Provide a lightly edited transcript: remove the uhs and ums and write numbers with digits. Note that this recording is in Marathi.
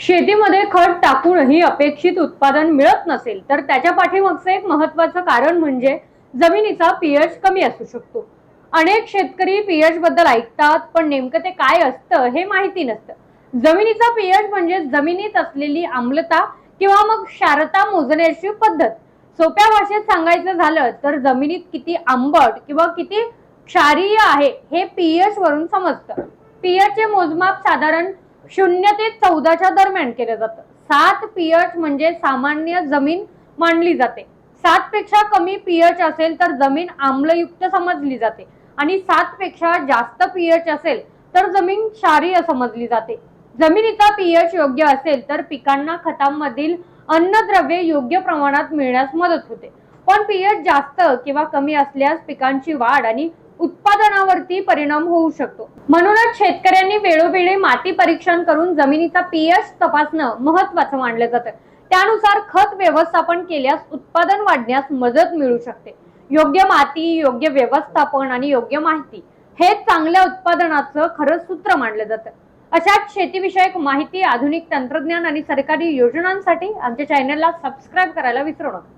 शेतीमध्ये खत टाकूनही अपेक्षित उत्पादन मिळत नसेल तर त्याच्या पाठीमागचं एक महत्त्वाचं कारण म्हणजे जमिनीचा पीएच कमी असू शकतो। अनेक शेतकरी पीएच बद्दल ऐकतात पण नेमकं ते काय असतं हे माहिती नसतं। जमिनीचा पीएच म्हणजे जमिनीत असलेली आम्लता किंवा मग क्षारता मोजण्याची पद्धत। सोप्या भाषेत सांगायचं झालं तर जमिनीत किती आंबट किंवा किती क्षारीय आहे हे पीएच वरून समजतं। पीएच चे मोजमाप साधारण 0 ते 14च्या दरम्यान केलं जातं। 7 पीएच म्हणजे सामान्य जमीन मानली जाते। 7 पेक्षा कमी पीएच असेल तर जमीन आम्लयुक्त समजली जाते आणि 7 पेक्षा जास्त पीएच असेल तर जमीन क्षारीय समजली जाते। जमिनीचा पीएच योग्य असेल तर पिकांना खतांमधील अन्नद्रव्ये योग्य प्रमाणात मिळण्यास मदत होते। पण पीएच जास्त किंवा कमी असल्यास पिकांची वाढ आणि उत्पादनावरती परिणाम होऊ शकतो। म्हणूनच शेतकऱ्यांनी वेळोवेळी माती परीक्षण करून जमिनीचा पीएच तपासणं महत्त्वाचं मानलं जातं। त्यानुसार खत व्यवस्थापन केल्यास उत्पादन वाढण्यास मदत मिळू शकते। योग्य माती, योग्य व्यवस्थापन आणि योग्य माहिती हे चांगल्या उत्पादनाचं खरं सूत्र मानलं जातं। अशाच शेतीविषयक माहिती, आधुनिक तंत्रज्ञान आणि सरकारी योजनांसाठी आमच्या चॅनलला सबस्क्राईब करायला विसरू नका।